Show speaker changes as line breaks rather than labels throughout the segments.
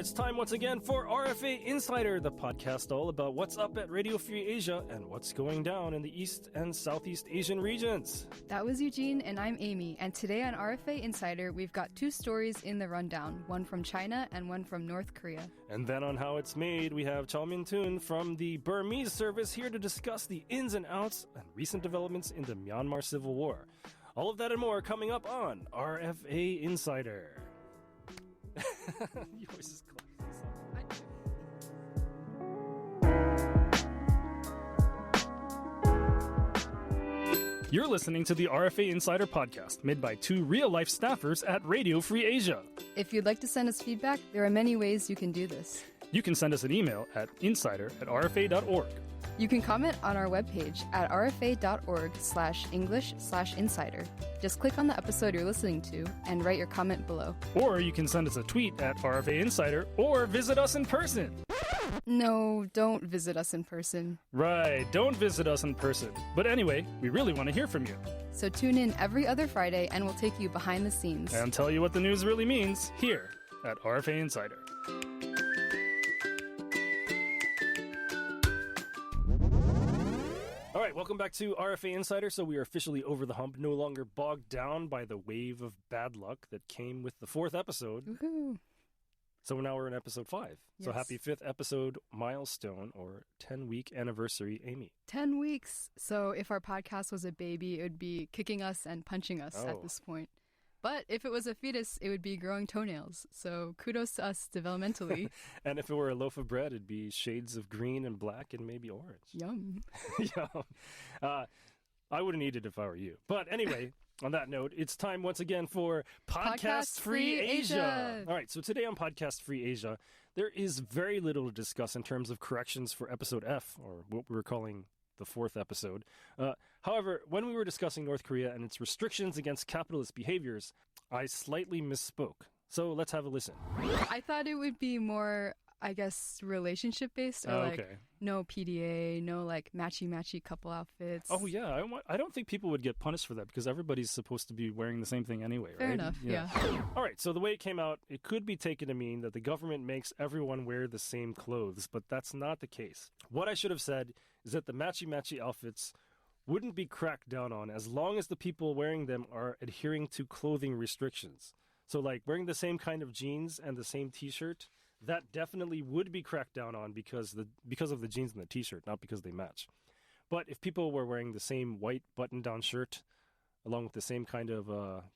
it's time once again for RFA Insider, the podcast all about what's up at Radio Free Asia and what's going down in the East and Southeast Asian regions.
That was Eugene, and I'm Amy. And today on RFA Insider, we've got two stories in the rundown, one from China and one from North Korea.
And then on how it's made, we have Kyaw Min Htun from the Burmese Service here to discuss the ins and outs and recent developments in the Myanmar Civil War. All of that and more coming up on RFA Insider. Your voice is close. You're listening to the RFA Insider podcast, made by two real-life staffers at Radio Free Asia.
If you'd like to send us feedback, there are many ways you can do this.
You can send us an email at insider@rfa.org.
You can comment on our webpage at rfa.org/English/insider. Just click on the episode you're listening to and write your comment below.
Or you can send us a tweet at RFA Insider or visit us in person.
No, don't visit us in person.
Right, don't visit us in person. But anyway, we really want to hear from you.
So tune in every other Friday and we'll take you behind the scenes.
And tell you what the news really means here at RFA Insider. All right, welcome back to RFA Insider. So we are officially over the hump, no longer bogged down by the wave of bad luck that came with the fourth episode.
Woohoo!
So now we're in episode 5.
Yes.
So happy 5th episode milestone or 10-week anniversary, Amy.
10 weeks. So if our podcast was a baby, it would be kicking us and punching us at this point. But if it was a fetus, it would be growing toenails. So kudos to us developmentally.
And if it were a loaf of bread, it'd be shades of green and black and maybe orange.
Yum.
Yum. I wouldn't eat it if I were you. But anyway, on that note, it's time once again for Podcast Free Asia. All right, so today on Podcast Free Asia, there is very little to discuss in terms of corrections for episode F, or what we were calling the 4th episode. However, when we were discussing North Korea and its restrictions against capitalist behaviors, I slightly misspoke. So let's have a listen.
I thought it would be more, I guess, relationship-based, or like no PDA, no like matchy-matchy couple outfits.
Oh, yeah. I don't think people would get punished for that because everybody's supposed to be wearing the same thing anyway, right?
Fair enough, yeah.
All right, so the way it came out, it could be taken to mean that the government makes everyone wear the same clothes, but that's not the case. What I should have said is that the matchy-matchy outfits wouldn't be cracked down on as long as the people wearing them are adhering to clothing restrictions. So like wearing the same kind of jeans and the same t-shirt, that definitely would be cracked down on because of the jeans and the t-shirt, not because they match. But if people were wearing the same white button-down shirt, along with the same kind of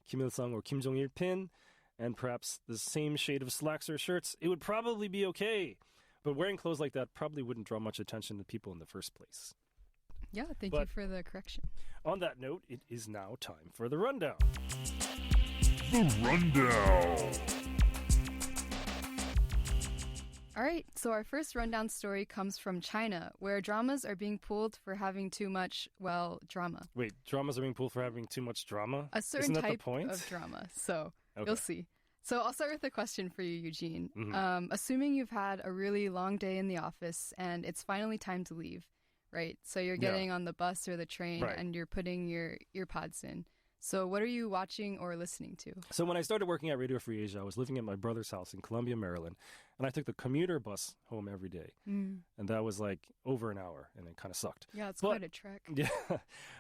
Kim Il-sung or Kim Jong-il pin, and perhaps the same shade of slacks or shirts, it would probably be okay. But wearing clothes like that probably wouldn't draw much attention to people in the first place.
Yeah, thank you for the correction.
On that note, it is now time for the rundown.
The rundown.
All right, so our first rundown story comes from China, where dramas are being pulled for having too much, drama.
Wait, dramas are being pulled for having too much drama?
A certain
Isn't that
type
the point?
of drama. So
Okay.
You'll see. So I'll start with a question for you, Eugene.
Mm-hmm.
Assuming you've had a really long day in the office and it's finally time to leave, right? So you're getting on the bus or the train and you're putting your earpods in. So what are you watching or listening to?
So when I started working at Radio Free Asia, I was living at my brother's house in Columbia, Maryland, and I took the commuter bus home every day. And that was like over an hour, and it kind of sucked.
Yeah, it's quite a trek.
Yeah.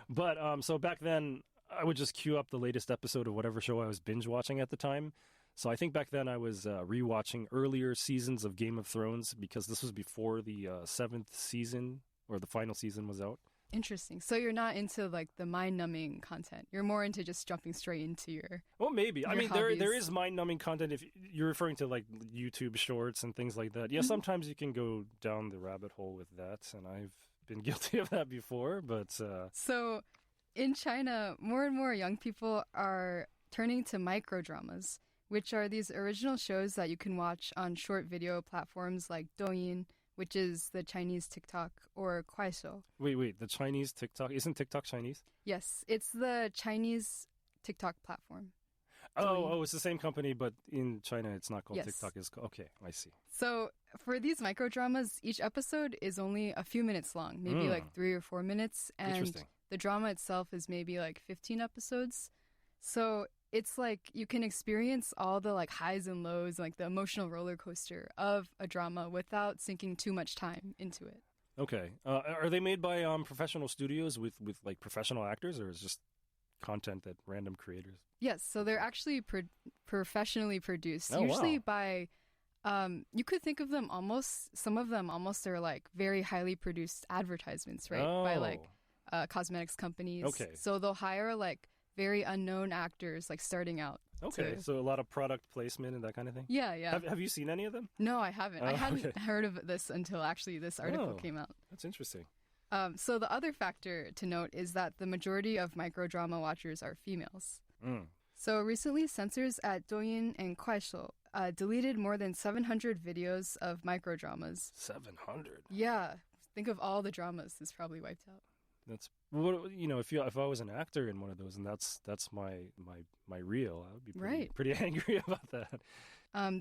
But so back then, I would just queue up the latest episode of whatever show I was binge watching at the time. So I think back then I was rewatching earlier seasons of Game of Thrones because this was before the 7th season or the final season was out.
Interesting. So you're not into like the mind-numbing content. You're more into just jumping straight into your
Well, maybe. I mean,
hobbies.
there is mind-numbing content if you're referring to like YouTube shorts and things like that. Yeah, sometimes you can go down the rabbit hole with that, and I've been guilty of that before, but...
So in China, more and more young people are turning to microdramas, which are these original shows that you can watch on short video platforms like Douyin, which is the Chinese TikTok, or Kuaishou.
Wait, the Chinese TikTok? Isn't TikTok Chinese?
Yes, it's the Chinese TikTok platform.
Oh, it's the same company, but in China it's not called
Yes.
TikTok. It's called, okay, I see.
So for these microdramas, each episode is only a few minutes long, maybe like 3 or 4 minutes. And
Interesting.
the drama itself is maybe like 15 episodes. So it's like you can experience all the like highs and lows, like the emotional roller coaster of a drama without sinking too much time into it.
Okay. Are they made by professional studios with like professional actors, or is it just content that random creators?
Yes, so they're actually professionally produced,
Oh,
usually
wow.
by, you could think of them some of them almost are like very highly produced advertisements, right? By like cosmetics companies.
Okay.
So they'll hire like very unknown actors like starting out.
Okay, so a lot of product placement and that kind of thing?
Yeah, yeah.
Have you seen any of them?
No, I haven't. I
Oh,
hadn't
okay.
heard of this until actually this article came out.
That's interesting.
So the other factor to note is that the majority of microdrama watchers are females.
Mm.
So recently, censors at Douyin and Kuaishou deleted more than 700 videos of microdramas.
700.
Yeah, think of all the dramas this probably wiped out.
That's if I was an actor in one of those and that's my reel, I would be pretty angry about that.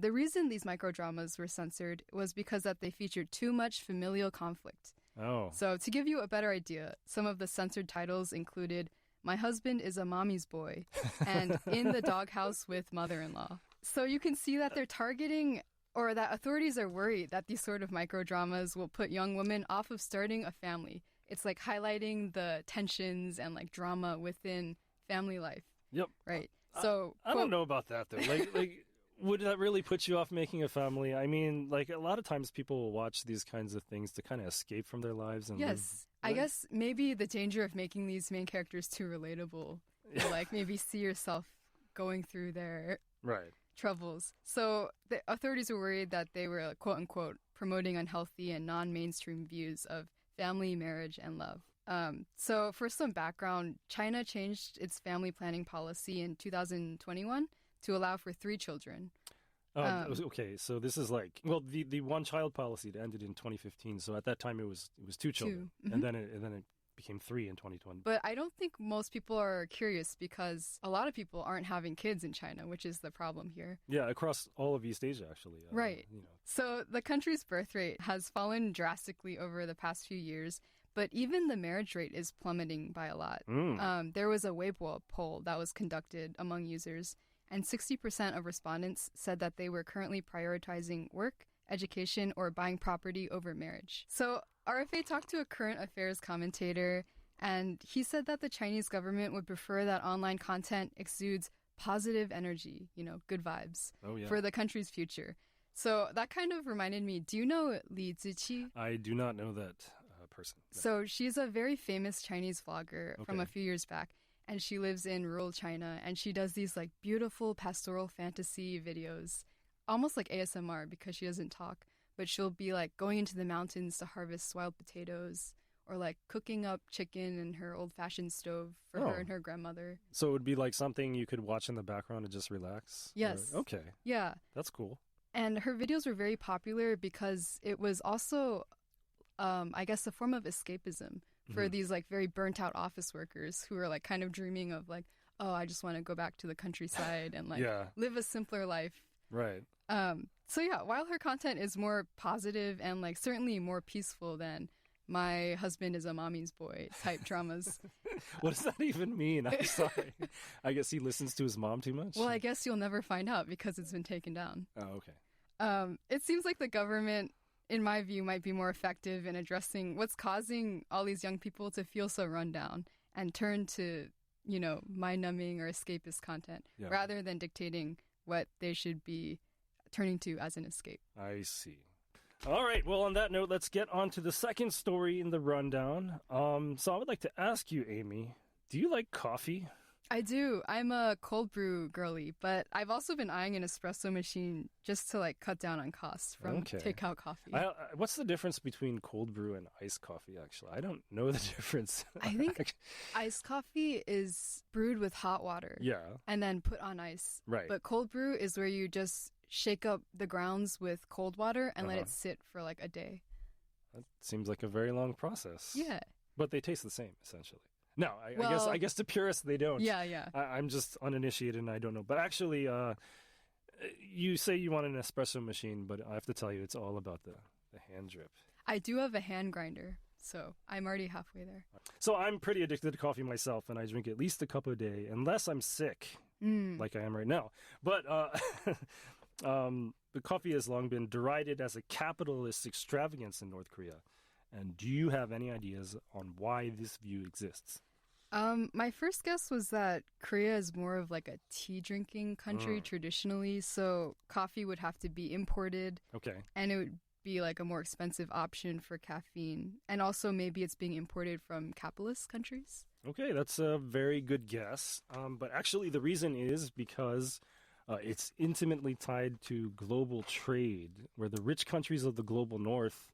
The reason these microdramas were censored was because that they featured too much familial conflict.
Oh.
So to give you a better idea, some of the censored titles included "My Husband is a Mommy's Boy" and "In the Doghouse with Mother-in-Law." So you can see that they're targeting, or that authorities are worried that these sort of microdramas will put young women off of starting a family. It's like highlighting the tensions and like drama within family life.
Yep.
Right. So
I don't know about that though. Like would that really put you off making a family? I mean, like a lot of times people will watch these kinds of things to kind of escape from their lives and
yes. I guess maybe the danger of making these main characters too relatable. Or like maybe see yourself going through their troubles. So the authorities were worried that they were quote unquote promoting unhealthy and non-mainstream views of family, marriage, and love. So for some background, China changed its family planning policy in 2021 to allow for 3 children.
Okay, so this is like, well, the one-child policy ended in 2015. So at that time, it was 2 children, and then it became 3 in 2020.
But I don't think most people are curious because a lot of people aren't having kids in China, which is the problem here.
Yeah, across all of East Asia, actually.
Right. So the country's birth rate has fallen drastically over the past few years, but even the marriage rate is plummeting by a lot. There was a Weibo poll that was conducted among users, and 60% of respondents said that they were currently prioritizing work, education, or buying property over marriage. So RFA talked to a current affairs commentator, and he said that the Chinese government would prefer that online content exudes positive energy, good vibes, for the country's future. So that kind of reminded me, do you know Li Ziqi?
I do not know that person. No.
So she's a very famous Chinese vlogger from a few years back, and she lives in rural China, and she does these like beautiful pastoral fantasy videos, almost like ASMR because she doesn't talk, but she'll be like going into the mountains to harvest wild potatoes or like cooking up chicken in her old-fashioned stove for her and her grandmother.
So it would be like something you could watch in the background and just relax?
Yes.
Okay.
Yeah.
That's cool.
And her videos were very popular because it was also, I guess, a form of escapism for these like very burnt out office workers who are like kind of dreaming of like, oh, I just want to go back to the countryside and like live a simpler life.
Right.
So yeah, while her content is more positive and like certainly more peaceful than "My Husband is a Mommy's Boy" type dramas.
What does that even mean? I'm sorry. I guess he listens to his mom too much?
Well, I guess you'll never find out because it's been taken down.
Oh, okay.
It seems like the government, in my view, might be more effective in addressing what's causing all these young people to feel so run down and turn to, mind-numbing or escapist content rather than dictating what they should be turning to as an escape.
I see. All right. Well, on that note, let's get on to the second story in the rundown. So I would like to ask you, Amy, do you like coffee?
I do. I'm a cold brew girly, but I've also been eyeing an espresso machine just to like cut down on costs from takeout coffee.
What's the difference between cold brew and iced coffee, actually? I don't know the difference.
I think iced coffee is brewed with hot water.
Yeah.
And then put on ice.
Right.
But cold brew is where you just shake up the grounds with cold water and let it sit for like a day.
That seems like a very long process.
Yeah.
But they taste the same, essentially. No, I guess to purists they don't.
Yeah.
I'm just uninitiated and I don't know. But actually, you say you want an espresso machine, but I have to tell you, it's all about the hand drip.
I do have a hand grinder, so I'm already halfway there.
So I'm pretty addicted to coffee myself, and I drink at least a cup a day, unless I'm sick. like I am right now. But the coffee has long been derided as a capitalist extravagance in North Korea. And do you have any ideas on why this view exists?
My first guess was that Korea is more of like a tea drinking country traditionally, so coffee would have to be imported.
Okay.
And it would be like a more expensive option for caffeine. And also maybe it's being imported from capitalist countries.
Okay, that's a very good guess. But actually the reason is because it's intimately tied to global trade, where the rich countries of the global north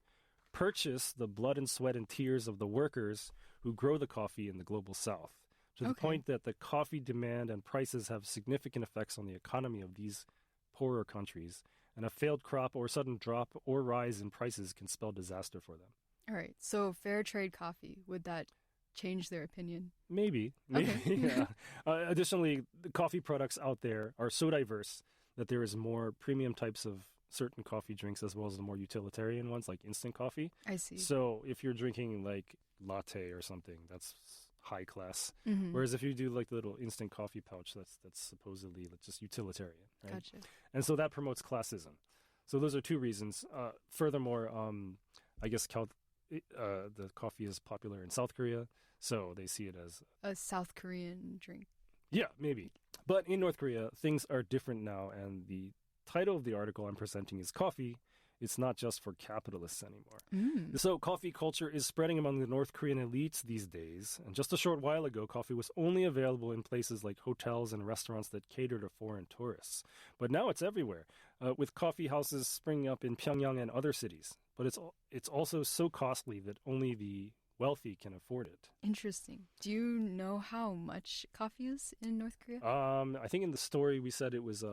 purchase the blood and sweat and tears of the workers who grow the coffee in the global south, to the point that the coffee demand and prices have significant effects on the economy of these poorer countries, and a failed crop or sudden drop or rise in prices can spell disaster for them.
All right, so fair trade coffee, would that change their opinion?
Maybe.
Okay.
Yeah. Additionally, the coffee products out there are so diverse that there is more premium types of certain coffee drinks as well as the more utilitarian ones like instant coffee.
I see.
So if you're drinking like latte or something, that's high class.
Mm-hmm.
Whereas if you do like the little instant coffee pouch, that's supposedly just utilitarian, right?
Gotcha.
And so that promotes classism. So those are two reasons. Furthermore, I guess the coffee is popular in South Korea, so they see it as
a South Korean drink.
Yeah, maybe. But in North Korea, things are different now, and the title of the article I'm presenting is Coffee. It's not just for capitalists anymore. So coffee culture is spreading among the North Korean elites these days. And just a short while ago, coffee was only available in places like hotels and restaurants that cater to foreign tourists. But now it's everywhere, with coffee houses springing up in Pyongyang and other cities. But it's also so costly that only the wealthy can afford it.
Interesting. Do you know how much coffee is in North Korea?
I think in the story we said it was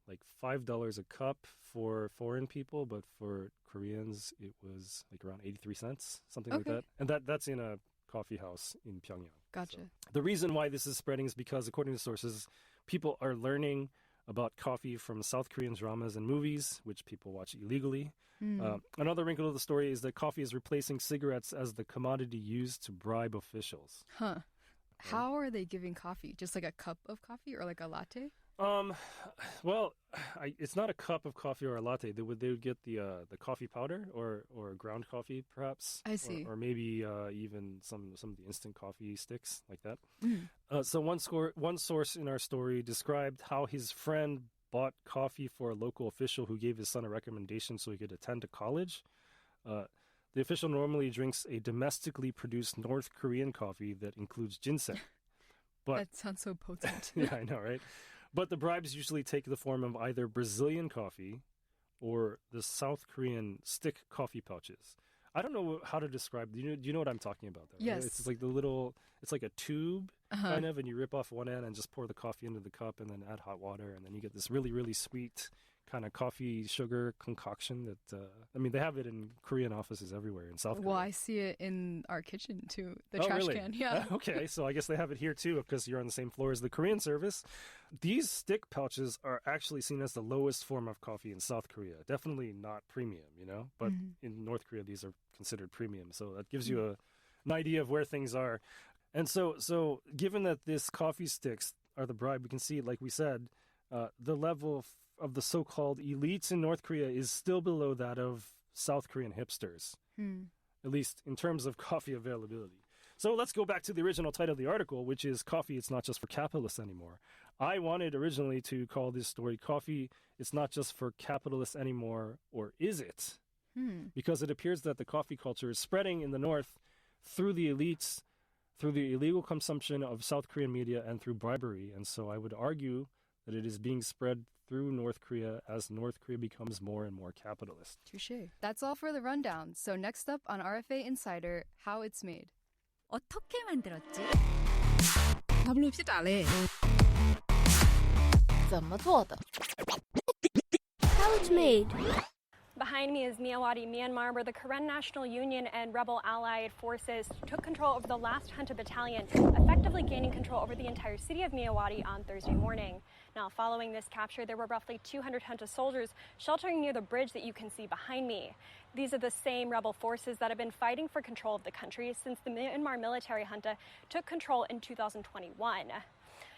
like $5 a cup for foreign people, but for Koreans it was like around 83 cents, something like that. And that's in a coffee house in Pyongyang.
Gotcha.
So the reason why this is spreading is because, according to sources, people are learning about coffee from South Korean dramas and movies, which people watch illegally. Another wrinkle of the story is that coffee is replacing cigarettes as the commodity used to bribe officials.
Huh. How are they giving coffee? Just like a cup of coffee or like a latte?
Well, it's not a cup of coffee or a latte. They would get the coffee powder or ground coffee, perhaps.
I see.
Or maybe even some of the instant coffee sticks like that. So one source in our story described how his friend bought coffee for a local official who gave his son a recommendation so he could attend to college. The official normally drinks a domestically produced North Korean coffee that includes ginseng. But
that sounds so potent.
yeah, I know, right? But the bribes usually take the form of either Brazilian coffee or the South Korean stick coffee pouches. I don't know how to describe. Do you know what I'm talking about? Though,
yes.
Right? It's like it's like a tube kind of, and you rip off one end and just pour the coffee into the cup and then add hot water, and then you get this really, really sweet kind of coffee sugar concoction that, they have it in Korean offices everywhere in South Korea.
Well, I see it in our kitchen too, the
trash
trash can. Yeah.
Okay, so I guess they have it here too because you're on the same floor as the Korean service. These stick pouches are actually seen as the lowest form of coffee in South Korea. Definitely not premium, but in North Korea these are considered premium. So that gives you an idea of where things are. And so given that this coffee sticks are the bribe, we can see, like we said, the level of the so-called elites in North Korea is still below that of South Korean hipsters, at least in terms of coffee availability. So let's go back to the original title of the article, which is Coffee, It's Not Just for Capitalists Anymore. I wanted originally to call this story Coffee, It's Not Just for Capitalists Anymore, or Is It? Because it appears that the coffee culture is spreading in the North through the elites, through the illegal consumption of South Korean media, and through bribery. And so I would argue that it is being spread through North Korea as North Korea becomes more and more capitalist.
Touché. That's all for the rundown. So next up on RFA Insider, how it's made.
어떻게 만들었지? 他们不是打嘞？怎么做的？
How it's made.
Behind me is Myawaddy, Myanmar, where the Karen National Union and rebel allied forces took control over the last Junta battalion, effectively gaining control over the entire city of Myawaddy on Thursday morning. Now, following this capture, there were roughly 200 Junta soldiers sheltering near the bridge that you can see behind me. These are the same rebel forces that have been fighting for control of the country since the Myanmar military junta took control in 2021.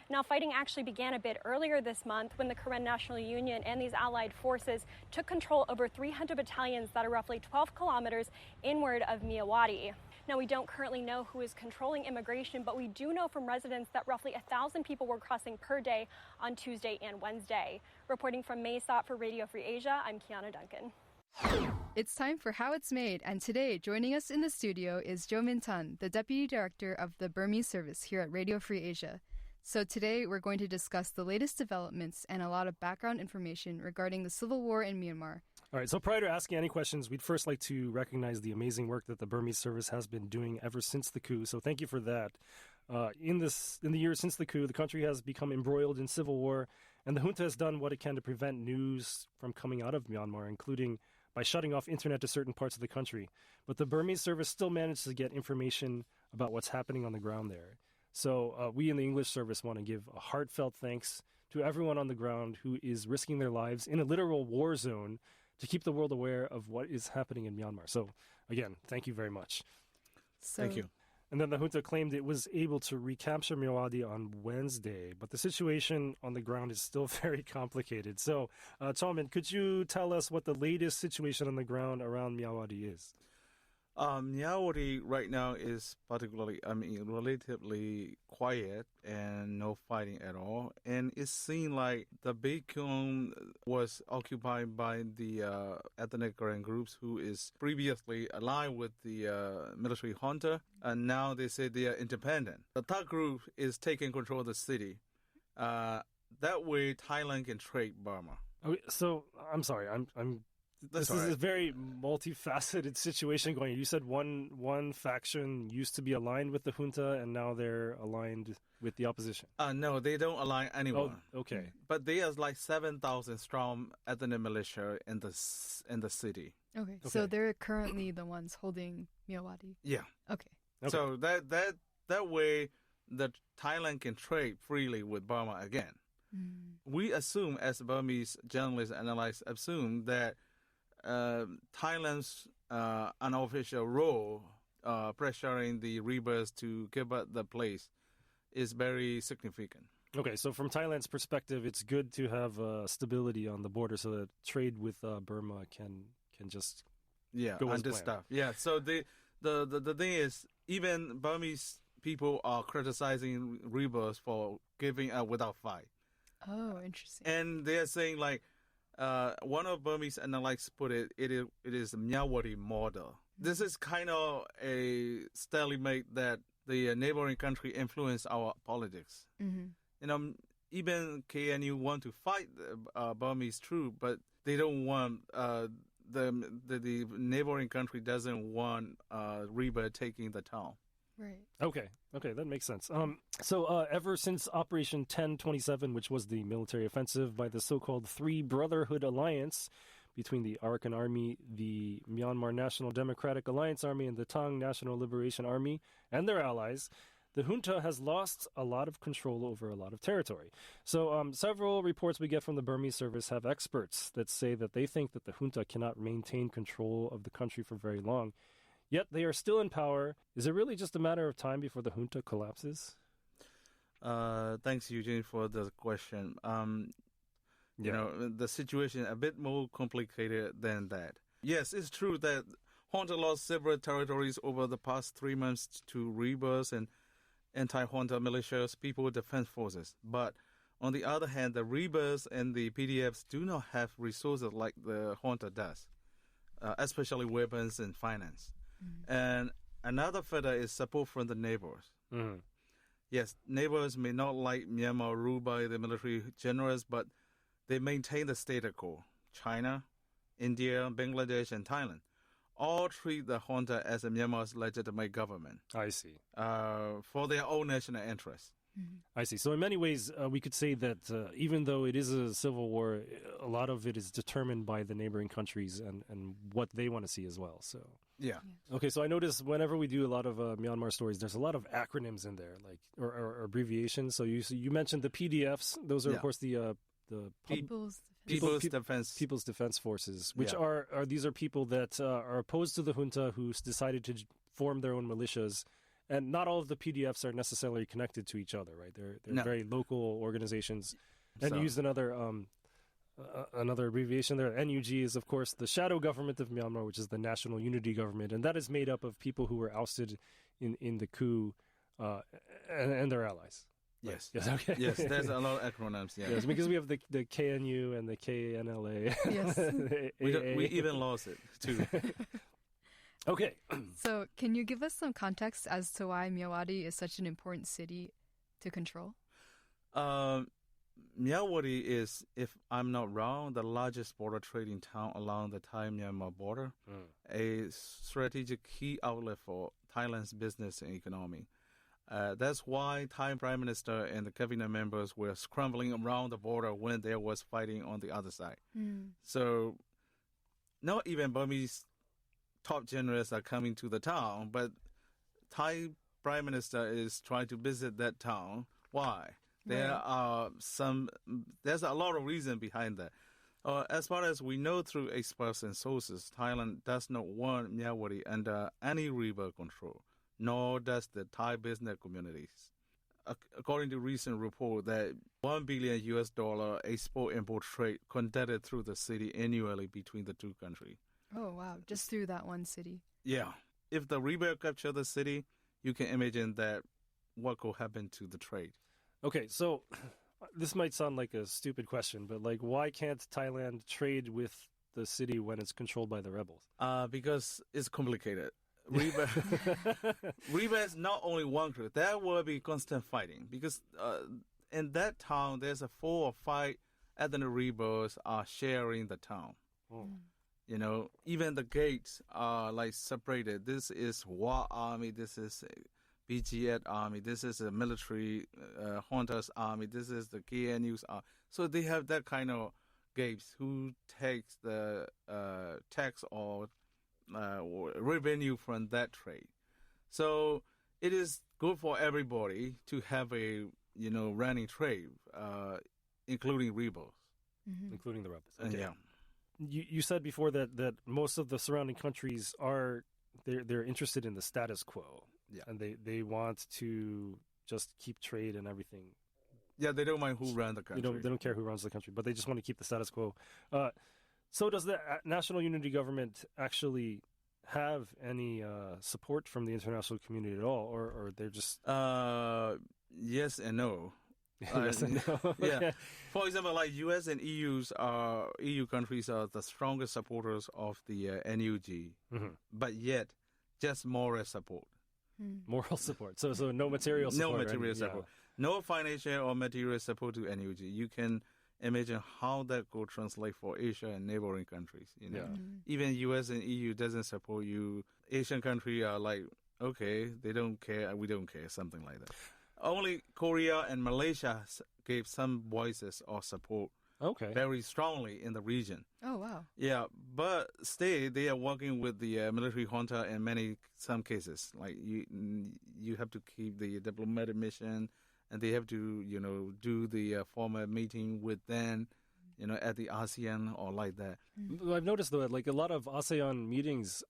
Now, fighting actually began a bit earlier this month when the Karen National Union and these allied forces took control over 300 battalions that are roughly 12 kilometers inward of Myawaddy. Now, we don't currently know who is controlling immigration, but we do know from residents that roughly 1,000 people were crossing per day on Tuesday and Wednesday. Reporting from Mesa for Radio Free Asia, I'm Kiana Duncan.
It's time for How It's Made, and today joining us in the studio is Kyaw Min Htun, the Deputy Director of the Burmese Service here at Radio Free Asia. So today we're going to discuss the latest developments and a lot of background information regarding the civil war in Myanmar.
All right, so prior to asking any questions, we'd first like to recognize the amazing work that the Burmese Service has been doing ever since the coup, so thank you for that. In the years since the coup, the country has become embroiled in civil war, and the junta has done what it can to prevent news from coming out of Myanmar, including by shutting off internet to certain parts of the country. But the Burmese Service still managed to get information about what's happening on the ground there. So we in the English service want to give a heartfelt thanks to everyone on the ground who is risking their lives in a literal war zone to keep the world aware of what is happening in Myanmar. So again, thank you very much.
Thank you.
And then the junta claimed it was able to recapture Myawaddy on Wednesday, but the situation on the ground is still very complicated. So, Kyaw Min, could you tell us what the latest situation on the ground around Myawaddy is?
Myawaddy right now is relatively quiet and no fighting at all. And it seemed like the big Kyaw was occupied by the ethnic Karen groups who is previously aligned with the military junta, and now they say they are independent. The Thug group is taking control of the city. That way, Thailand can trade Burma.
Okay, so, I'm sorry, this is a very multifaceted situation going on. You said one faction used to be aligned with the junta, and now they're aligned with the opposition.
No, they don't align anyone.
Oh, okay.
But there's like 7,000 strong ethnic militia in the city.
Okay, so they're currently the ones holding Myawaddy.
Yeah.
Okay.
So that way, the Thailand can trade freely with Burma again. We assume, as Burmese journalists analysts assume, that Thailand's unofficial role pressuring the rebels to give up the place is very significant.
Okay, so from Thailand's perspective, it's good to have stability on the border so that trade with Burma can just go as planned.
Stuff. Yeah, so the thing is, even Burmese people are criticizing rebels for giving up without fight.
Oh, interesting.
And they are saying like, one of Burmese analysts put it is a Myawaddy model. This is kind of a stalemate that the neighboring country influence our politics. Mm-hmm. Even KNU want to fight Burmese troops, but they don't want the neighboring country doesn't want rebel taking the town.
Right.
Okay, that makes sense. So ever since Operation 1027, which was the military offensive by the so-called Three Brotherhood Alliance between the Arakan Army, the Myanmar National Democratic Alliance Army, and the Tang National Liberation Army, and their allies, the junta has lost a lot of control over a lot of territory. So several reports we get from the Burmese Service have experts that say that they think that the junta cannot maintain control of the country for very long. Yet they are still in power. Is it really just a matter of time before the junta collapses?
Thanks, Eugene, for the question. The situation is a bit more complicated than that. Yes, it's true that junta lost several territories over the past 3 months to rebels and anti-junta militias, People Defense Forces. But on the other hand, the rebels and the PDFs do not have resources like the junta does, especially weapons and finance. Mm-hmm. And another factor is support from the neighbors. Mm-hmm. Yes, neighbors may not like Myanmar ruled by the military generals, but they maintain the status quo. China, India, Bangladesh, and Thailand all treat the junta as a Myanmar's legitimate government.
I see.
For their own national interests.
Mm-hmm.
I see. So in many ways, we could say that even though it is a civil war, a lot of it is determined by the neighboring countries and what they want to see as well. So
yeah.
Okay, so I notice whenever we do a lot of Myanmar stories, there's a lot of acronyms in there, like or abbreviations. So you mentioned the PDFs. Those are, of course, the
People's
Defense Forces, which are people that are opposed to the junta who decided to form their own militias And not all of the PDFs are necessarily connected to each other, right? They're
No.
very local organizations. And
So-
you used another abbreviation there. NUG is, of course, the shadow government of Myanmar, which is the National Unity Government. And that is made up of people who were ousted in the coup and their allies.
Yes.
Yes, okay.
Yes, there's a lot of acronyms. Yeah.
Yes, because we have the KNU and the KNLA.
Yes.
We even lost it too.
Okay.
So, can you give us some context as to why Myawaddy is such an important city to control?
Myawaddy is, if I'm not wrong, the largest border trading town along the Thai-Myanmar border, a strategic key outlet for Thailand's business and economy. That's why Thai Prime Minister and the cabinet members were scrambling around the border when there was fighting on the other side. So, not even Burmese top generals are coming to the town, but Thai Prime Minister is trying to visit that town. Why? There's a lot of reason behind that. As far as we know through experts and sources, Thailand does not want Myawaddy under any river control, nor does the Thai business communities. According to recent report, that $1 billion export-import trade conducted through the city annually between the two countries.
Oh, wow. Just through that one city.
Yeah. If the rebel capture the city, you can imagine that what could happen to the trade.
Okay, so this might sound like a stupid question, but like, why can't Thailand trade with the city when it's controlled by the rebels?
Because it's complicated. Rebel is not only one group. There will be constant fighting because in that town, there's 4 or 5 ethnic rebels are sharing the town. You know, even the gates are like separated. This is War Army. This is BGF Army. This is a military Hunters Army. This is the KNU's Army. So they have that kind of gates who takes the tax or revenue from that trade. So it is good for everybody to have a running trade, including rebels,
Including the rebels. Okay.
Yeah.
You said before that most of the surrounding countries they're interested in the status quo.
Yeah.
And they want to just keep trade and everything.
Yeah, they don't mind who runs the country.
They don't care who runs the country, but they just want to keep the status quo. So does the National Unity Government actually have any support from the international community at all, or they're just
Yes and no.
yes and no?
Yeah.
Okay.
For example, like U.S. and EU countries are the strongest supporters of the NUG, but yet just moral support.
Moral support. So no material support.
No
right?
material support. No financial or material support to NUG. You can imagine how that could translate for Asia and neighboring countries. You know, even U.S. and EU doesn't support you. Asian countries are like, okay, they don't care, we don't care, something like that. Only Korea and Malaysia gave some voices or support very strongly in the region.
Oh, wow.
Yeah, but still they are working with the military junta in some cases. Like you have to keep the diplomatic mission, and they have to do the formal meeting with them, at the ASEAN or like that.
I've noticed though, like a lot of ASEAN meetings,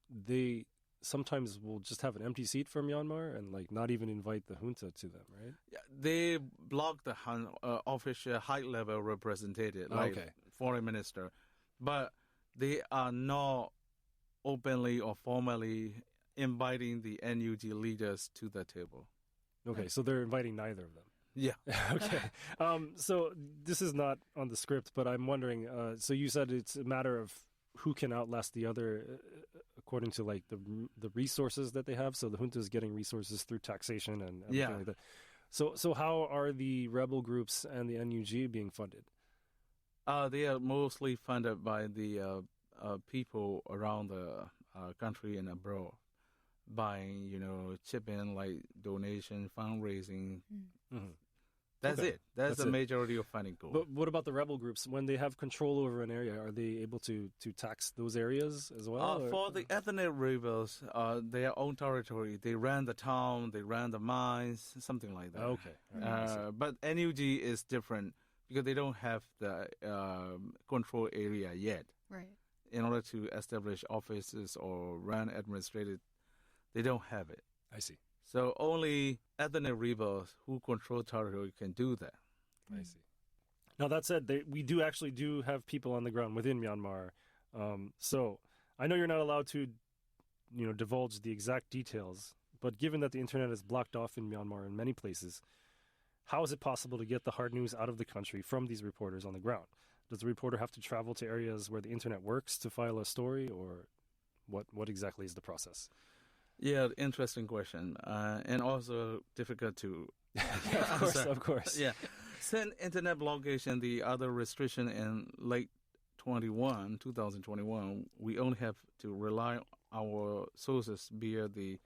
they sometimes will just have an empty seat for Myanmar and like not even invite the junta to them, right?
Yeah, they block the official high-level representative, like foreign minister, but they are not openly or formally inviting the NUG leaders to the table.
Okay, so they're inviting neither of them.
Yeah.
Okay. So this is not on the script, but I'm wondering, so you said it's a matter of who can outlast the other according to like the resources that they have. So the junta is getting resources through taxation and everything like that. So how are the rebel groups and the NUG being funded?
They are mostly funded by the people around the country and abroad, buying, chip in, like donation, fundraising. That's it. That's the majority of funding goal.
But what about the rebel groups? When they have control over an area, are they able to tax those areas as well?
For the ethnic rebels, their own territory, they ran the town, they ran the mines, something like that.
Okay.
But NUG is different because they don't have the control area yet.
Right.
In order to establish offices or run administrative, they don't have it.
I see.
So only ethnic rebels who control territory can do that.
I see. Now, that said, we do have people on the ground within Myanmar. So I know you're not allowed to, divulge the exact details, but given that the internet is blocked off in Myanmar in many places, how is it possible to get the hard news out of the country from these reporters on the ground? Does the reporter have to travel to areas where the internet works to file a story, or what exactly is the process?
Yeah, interesting question, and also difficult to
Of course.
Yeah. Since internet blockade, the other restriction in late 2021, we only have to rely on our sources via the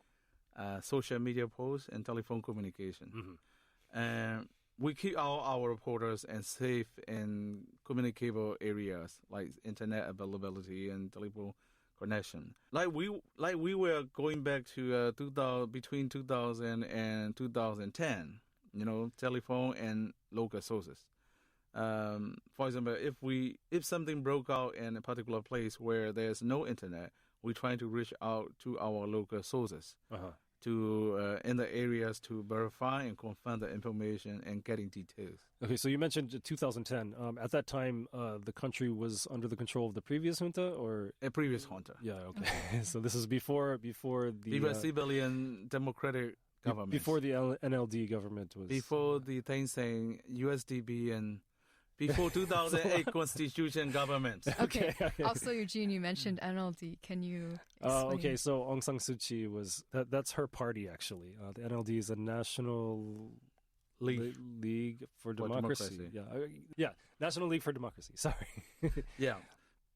social media posts and telephone communication.
Mm-hmm.
And we keep all our reporters and safe in communicable areas like internet availability and telephone connection. Like we were going back to between 2000 and 2010. Telephone and local sources. For example, if something broke out in a particular place where there's no internet, we try to reach out to our local sources to in the areas to verify and confirm the information and getting details.
Okay, so you mentioned 2010. At that time, the country was under the control of the previous junta, or
a previous junta.
Yeah. Okay. So this is before the
civilian democratic government.
Before the NLD government was.
Before the thing saying USDB and before 2008 constitution government.
Okay. Also, Eugene, you mentioned NLD. Can you explain?
Okay, so Aung San Suu Kyi that's her party, actually. The NLD is a National League for Democracy. Yeah, National League for Democracy. Sorry.
Yeah.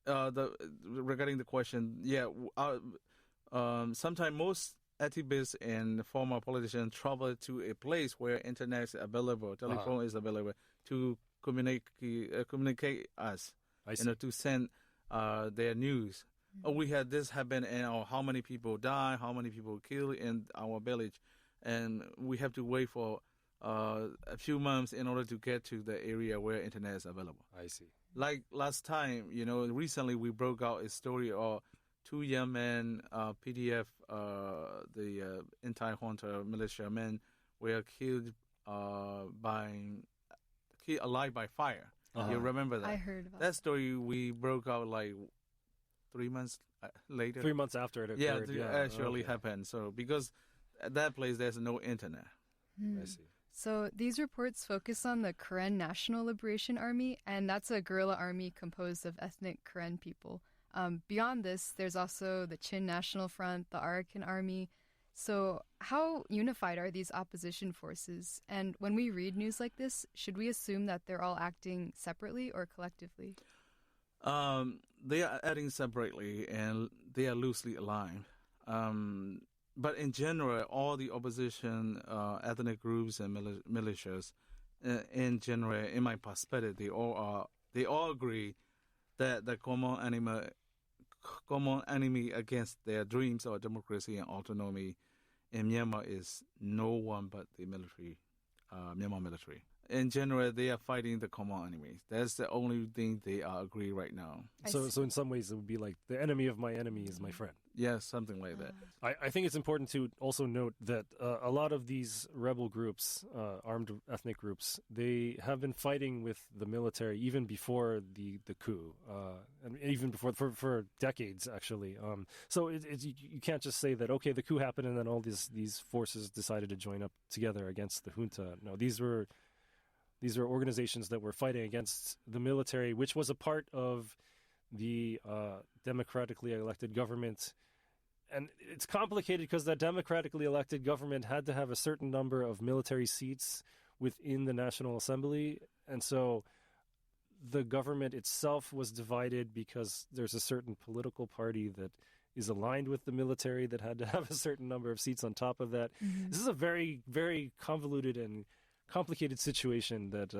Regarding the question, sometimes most activists and former politicians travel to a place where internet is available, telephone is available to communicate us, to send their news. Mm-hmm. We had this happen, and how many people die, how many people killed in our village, and we have to wait for a few months in order to get to the area where internet is available.
I see.
Like last time, recently we broke out a story of two young men, PDF, the anti-junta militia men, were killed alive by fire. You remember that?
I heard about
that story. We broke out like 3 months later.
3 months after it occurred.
Yeah, it actually happened. So because at that place there's no internet.
I see.
So these reports focus on the Karen National Liberation Army, and that's a guerrilla army composed of ethnic Karen people. Beyond this, there's also the Chin National Front, the Arakan Army. So how unified are these opposition forces? And when we read news like this, should we assume that they're all acting separately or collectively?
They are acting separately and they are loosely aligned. But in general, all the opposition ethnic groups and militias, in general, in my perspective, they all agree that the common enemy against their dreams of democracy and autonomy in Myanmar is no one but the military, Myanmar military. In general, they are fighting the common enemies. That's the only thing they agree right now.
So in some ways, it would be like the enemy of my enemy is my friend.
Yeah, something like that.
I think it's important to also note that a lot of these rebel groups, armed ethnic groups, they have been fighting with the military even before the coup, and even before for decades actually. So you can't just say that the coup happened and then all these forces decided to join up together against the junta. No, these were organizations that were fighting against the military, which was a part of the democratically elected government. And it's complicated because that democratically elected government had to have a certain number of military seats within the National Assembly. And so the government itself was divided because there's a certain political party that is aligned with the military that had to have a certain number of seats on top of that. Mm-hmm. This is a very, very convoluted and complicated situation that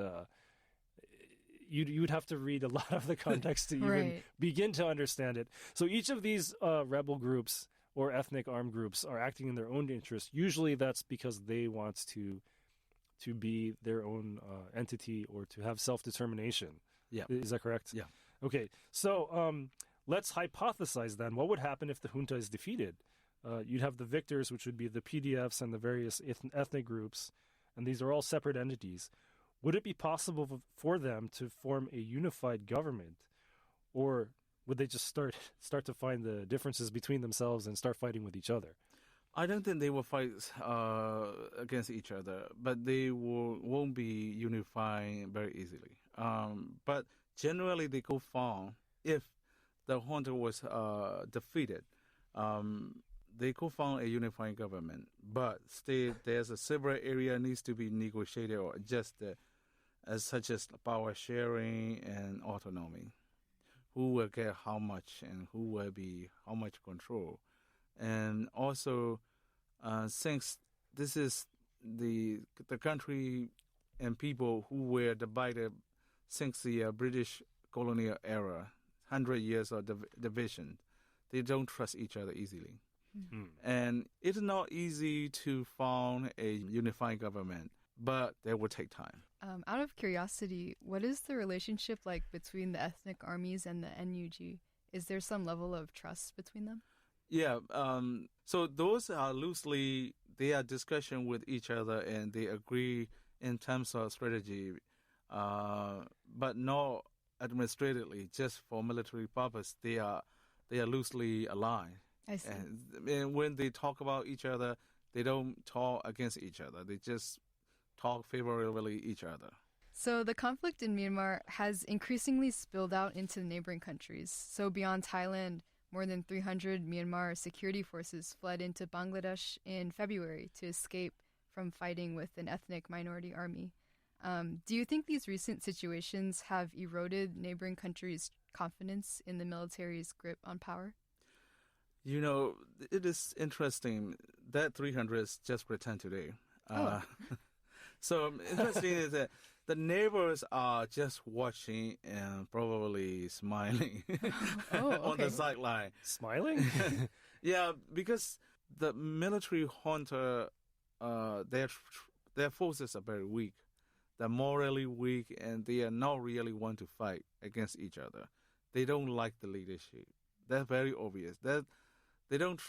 you'd have to read a lot of the context to even begin to understand it. So each of these rebel groups or ethnic armed groups are acting in their own interest. Usually that's because they want to be their own entity or to have self-determination.
Yeah.
Is that correct?
Yeah.
Okay. So let's hypothesize then. What would happen if the junta is defeated? You'd have the victors, which would be the PDFs and the various ethnic groups, and these are all separate entities. Would it be possible for them to form a unified government, or would they just start to find the differences between themselves and start fighting with each other?
I don't think they will fight against each other, but they won't be unifying very easily. But generally, they go far. If the junta was defeated, they could found a unifying government. But still, there's a several area needs to be negotiated or adjusted, such as power sharing and autonomy. Who will get how much and who will be how much control. And also, since this is the country and people who were divided since the British colonial era, 100 years of division, they don't trust each other easily. Mm-hmm. And it's not easy to form a unifying government, but that will take time.
Out of curiosity, what is the relationship like between the ethnic armies and the NUG? Is there some level of trust between them?
Yeah, so those are loosely, they are discussion with each other and they agree in terms of strategy, but not administratively, just for military purpose. They are loosely aligned.
I see.
And when they talk about each other, they don't talk against each other. They just talk favorably each other.
So the conflict in Myanmar has increasingly spilled out into neighboring countries. So beyond Thailand, more than 300 Myanmar security forces fled into Bangladesh in February to escape from fighting with an ethnic minority army. Do you think these recent situations have eroded neighboring countries' confidence in the military's grip on power?
You know, it is interesting that 300 is just returned today. So interesting is that the neighbors are just watching and probably smiling on the sideline.
Smiling?
Yeah, because the military junta, their forces are very weak. They're morally weak, and they are not really want to fight against each other. They don't like the leadership. That's very obvious. That they don't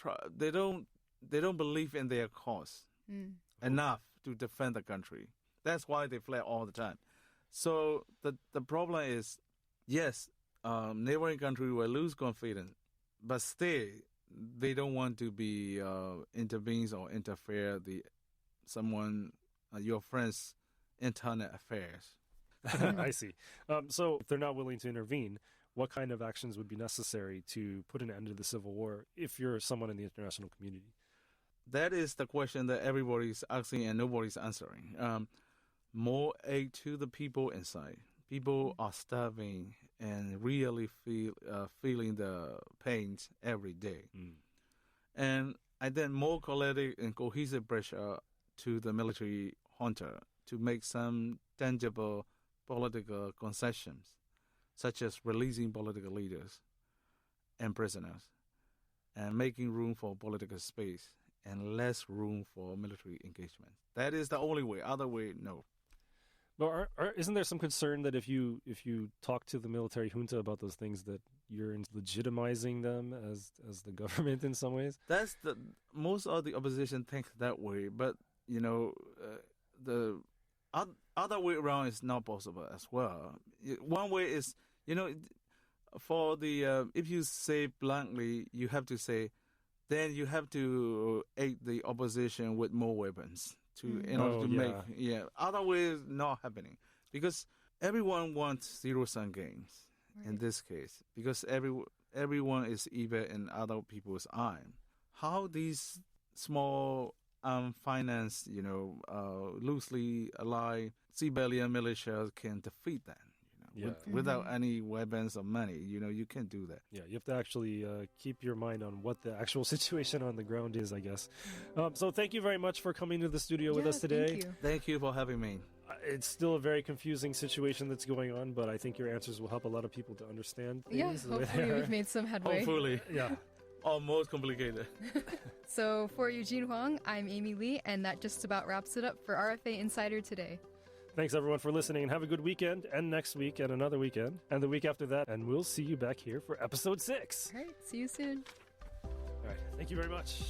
believe in their cause enough to defend the country. That's why they fled all the time. So the problem is, yes, neighboring country will lose confidence, but still they don't want to be intervenes or interfere your friends' internal affairs.
I see. So if they're not willing to intervene, what kind of actions would be necessary to put an end to the civil war if you're someone in the international community?
That is the question that everybody's asking and nobody's answering. More aid to the people inside. People are starving and really feeling the pains every day. And then more collective and cohesive pressure to the military junta to make some tangible political concessions, such as releasing political leaders and prisoners, and making room for political space and less room for military engagement. That is the only way. Other way, no.
But isn't there some concern that if you talk to the military junta about those things, that you're legitimizing them as the government in some ways?
That's most of the opposition think that way, but the other way around is not possible as well. One way is, for the if you say bluntly, you have to say, then you have to aid the opposition with more weapons in order to make. Yeah, other way is not happening because everyone wants zero-sum games in this case because everyone is even in other people's eye. How these small financed, loosely allied civilian militias can defeat that, without any weapons or money. You can't do that.
Yeah, you have to actually keep your mind on what the actual situation on the ground is, I guess. So thank you very much for coming to the studio with us today.
Thank you for having me.
It's still a very confusing situation that's going on, but I think your answers will help a lot of people to understand things.
Yeah, hopefully we've made some headway.
Hopefully.
Yeah.
Almost complicated.
So for Eugene Huang, I'm Amy Lee, and that just about wraps it up for RFA Insider today.
Thanks everyone for listening, and have a good weekend, and next week, and another weekend, and the week after that, and we'll see you back here for episode 6.
All right, see you soon.
All right. Thank you very much.